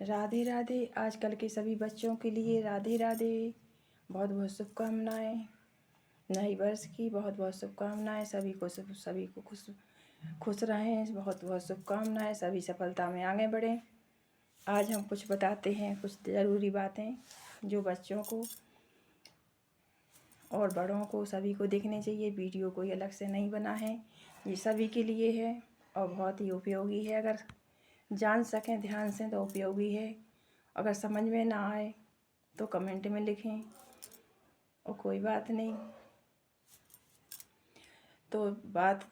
राधे राधे। आजकल के सभी बच्चों के लिए राधे राधे। बहुत बहुत शुभकामनाएं। नए वर्ष की बहुत बहुत शुभकामनाएं। सभी को खुश खुश रहें। बहुत बहुत शुभकामनाएं। सभी सफलता में आगे बढ़ें। आज हम कुछ बताते हैं, कुछ ज़रूरी बातें जो बच्चों को और बड़ों को सभी को देखने चाहिए। वीडियो कोई अलग से नहीं बना है, ये सभी के लिए है और बहुत ही उपयोगी है। अगर जान सकें ध्यान से तो उपयोगी है। अगर समझ में ना आए तो कमेंट में लिखें और कोई बात नहीं। तो बात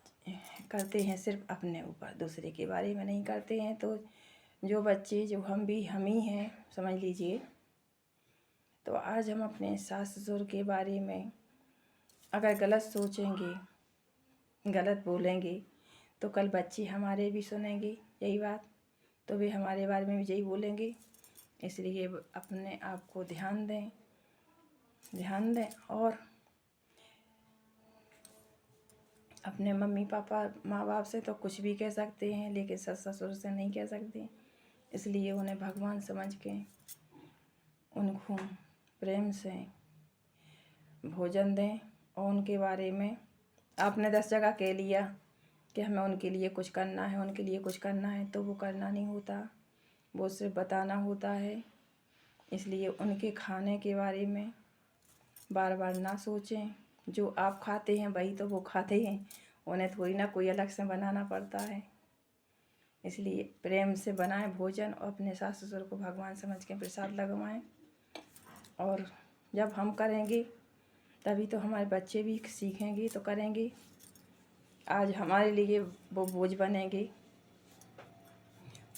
करते हैं सिर्फ अपने ऊपर, दूसरे के बारे में नहीं करते हैं। तो जो बच्चे जो हम ही हैं समझ लीजिए। तो आज हम अपने सास ससुर के बारे में अगर गलत सोचेंगे, गलत बोलेंगे तो कल बच्चे हमारे भी सुनेंगे यही बात, तो वे हमारे बारे में भी यही बोलेंगे। इसलिए अपने आप को ध्यान दें और अपने मम्मी पापा माँ बाप से तो कुछ भी कह सकते हैं, लेकिन सास ससुर से नहीं कह सकते। इसलिए उन्हें भगवान समझ के उनको प्रेम से भोजन दें और उनके बारे में आपने 10 जगह कह लिया कि हमें उनके लिए कुछ करना है, उनके लिए कुछ करना है, तो वो करना नहीं होता, वो सिर्फ बताना होता है। इसलिए उनके खाने के बारे में बार बार ना सोचें। जो आप खाते हैं वही तो वो खाते हैं, उन्हें थोड़ी ना कोई अलग से बनाना पड़ता है। इसलिए प्रेम से बनाएं भोजन और अपने सास ससुर को भगवान समझ के प्रसाद लगवाएं। और जब हम करेंगे तभी तो हमारे बच्चे भी सीखेंगे, तो करेंगे। आज हमारे लिए वो बोझ बनेंगे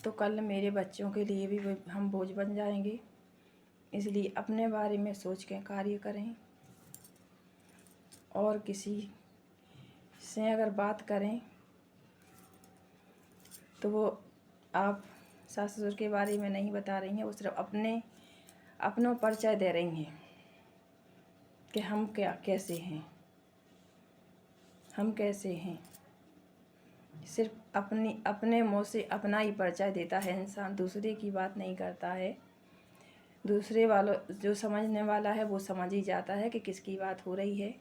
तो कल मेरे बच्चों के लिए भी हम बोझ बन जाएंगे। इसलिए अपने बारे में सोच के कार्य करें। और किसी से अगर बात करें तो वो आप सास ससुर के बारे में नहीं बता रही हैं, वो सिर्फ अपनों परिचय दे रही हैं कि हम कैसे हैं, हम कैसे हैं। सिर्फ अपने मुँह से अपना ही परिचय देता है इंसान, दूसरे की बात नहीं करता है। दूसरे वालों जो समझने वाला है वो समझ ही जाता है कि किसकी बात हो रही है,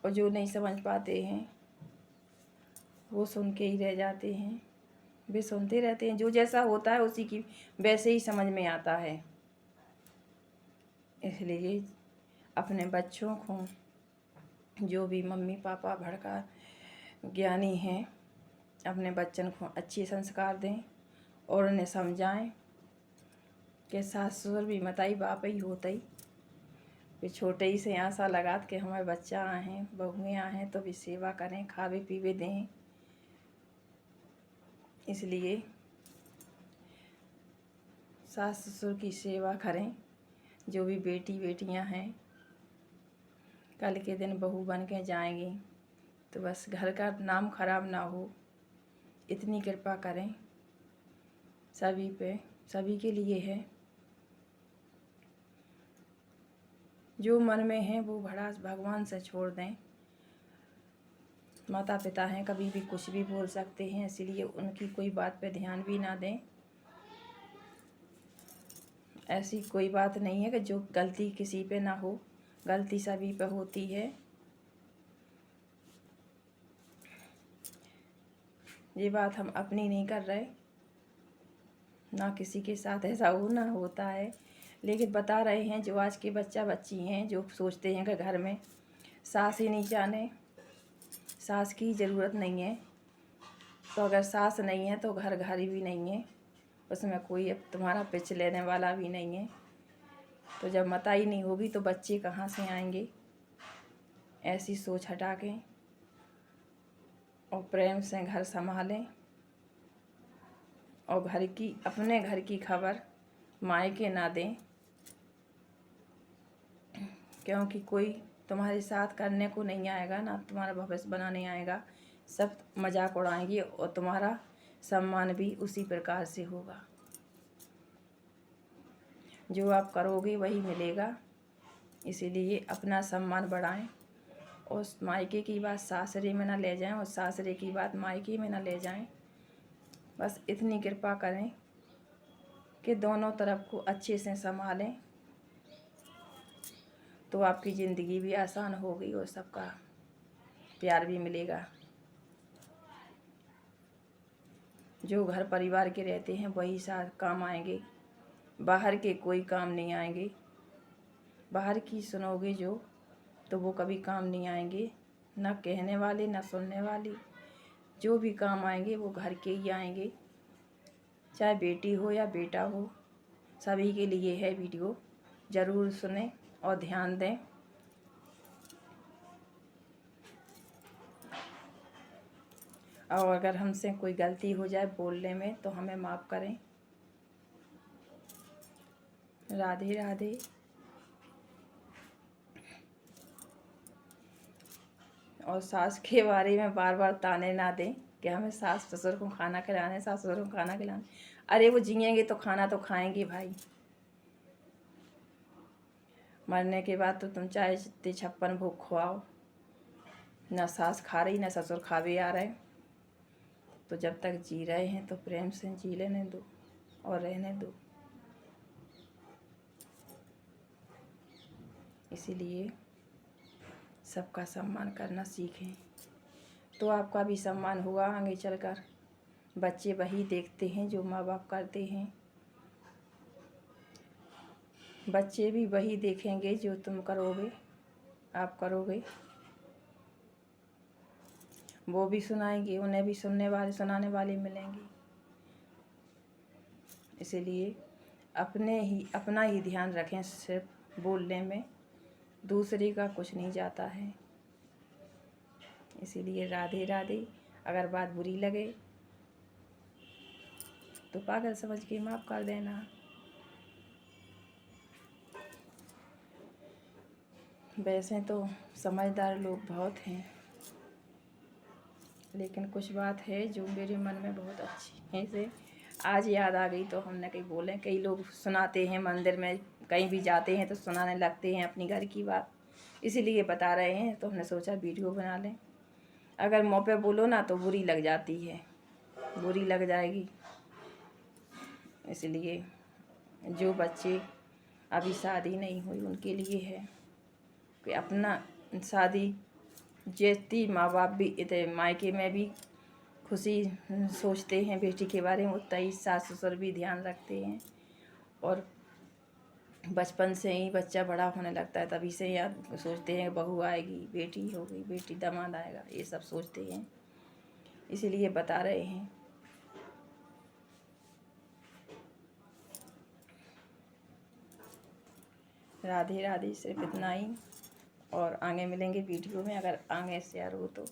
और जो नहीं समझ पाते हैं वो सुन के ही रह जाते हैं। वे सुनते रहते हैं, जो जैसा होता है उसी की वैसे ही समझ में आता है। इसलिए अपने बच्चों को, जो भी मम्मी पापा भड़का ज्ञानी हैं, अपने बच्चन को अच्छे संस्कार दें और उन्हें समझाएं कि सास ससुर भी मताई बाप ही होते ही। फिर छोटे ही से आशा लगा के हमारे बच्चा आए हैं, बहुएँ आए हैं, तो भी सेवा करें, खावे पीवे दें। इसलिए सास ससुर की सेवा करें। जो भी बेटियां हैं कल के दिन बहू बन के जाएंगी, तो बस घर का नाम खराब ना हो, इतनी कृपा करें सभी पे, सभी के लिए है। जो मन में है वो भड़ास भगवान से छोड़ दें। माता पिता हैं, कभी भी कुछ भी बोल सकते हैं, इसलिए उनकी कोई बात पे ध्यान भी ना दें। ऐसी कोई बात नहीं है कि जो गलती किसी पे ना हो, गलती सभी पे होती है। ये बात हम अपनी नहीं कर रहे, ना किसी के साथ ऐसा होना होता है, लेकिन बता रहे हैं जो आज के बच्चा बच्ची हैं जो सोचते हैं कि घर में सास ही नहीं जाने, सास की ज़रूरत नहीं है। तो अगर सास नहीं है तो घर घर भी नहीं है, उसमें कोई अब तुम्हारा पिच लेने वाला भी नहीं है। तो जब मताई नहीं होगी तो बच्चे कहाँ से आएंगे। ऐसी सोच हटा के और प्रेम से घर संभालें। और अपने घर की खबर मायके ना दें, क्योंकि कोई तुम्हारे साथ करने को नहीं आएगा, ना तुम्हारा भविष्य बनाने आएगा। सब मजाक उड़ाएंगे और तुम्हारा सम्मान भी उसी प्रकार से होगा। जो आप करोगे वही मिलेगा। इसीलिए अपना सम्मान बढ़ाएं और मायके की बात सासरे में ना ले जाएं और सासरे की बात मायके में ना ले जाएं। बस इतनी कृपा करें कि दोनों तरफ को अच्छे से संभालें तो आपकी ज़िंदगी भी आसान होगी और सबका प्यार भी मिलेगा। जो घर परिवार के रहते हैं वही साथ काम आएंगे, बाहर के कोई काम नहीं आएंगे। बाहर की सुनोगे जो तो वो कभी काम नहीं आएंगे, ना कहने वाले ना सुनने वाले। जो भी काम आएंगे वो घर के ही आएंगे, चाहे बेटी हो या बेटा हो, सभी के लिए है वीडियो। ज़रूर सुने और ध्यान दें। और अगर हमसे कोई गलती हो जाए बोलने में तो हमें माफ़ करें। राधे राधे। और सास के बारे में बार बार ताने ना दें कि हमें सास ससुर को खाना खिलाने, सास ससुर को खाना खिलाने। अरे वो जिएंगे तो खाना तो खाएंगे भाई। मरने के बाद तो तुम चाहे जितने 56 भोग खुआओ, ना सास खा रही ना ससुर खा भी आ रहे। तो जब तक जी रहे हैं तो प्रेम से जी लेने दो और रहने दो। इसीलिए सबका सम्मान करना सीखें तो आपका भी सम्मान होगा आगे चलकर। बच्चे वही देखते हैं जो माँ बाप करते हैं, बच्चे भी वही देखेंगे जो तुम करोगे, आप करोगे। वो भी सुनाएंगे, उन्हें भी सुनाने वाले मिलेंगे। इसीलिए अपना ही ध्यान रखें, सिर्फ बोलने में दूसरे का कुछ नहीं जाता है। इसीलिए राधे राधे। अगर बात बुरी लगे तो पागल समझ के माफ़ कर देना। वैसे तो समझदार लोग बहुत हैं, लेकिन कुछ बात है जो मेरे मन में बहुत अच्छी है से आज याद आ गई तो हमने कहीं बोले। कई लोग सुनाते हैं मंदिर में, कहीं भी जाते हैं तो सुनाने लगते हैं अपनी घर की बात, इसीलिए बता रहे हैं। तो हमने सोचा वीडियो बना लें। अगर मुँह पे बोलो ना तो बुरी लग जाती है, बुरी लग जाएगी। इसलिए जो बच्चे अभी शादी नहीं हुई उनके लिए है कि अपना शादी जितनी माँ बाप भी इतने मायके में भी खुशी सोचते हैं बेटी के बारे में, उतना ही सास ससुर भी ध्यान रखते हैं। और बचपन से ही बच्चा बड़ा होने लगता है तभी से याद सोचते हैं बहू आएगी, बेटी होगी, बेटी दामाद आएगा, ये सब सोचते हैं। इसीलिए बता रहे हैं। राधे राधे। सिर्फ इतना ही, और आगे मिलेंगे वीडियो में। अगर आगे शेयर हो तो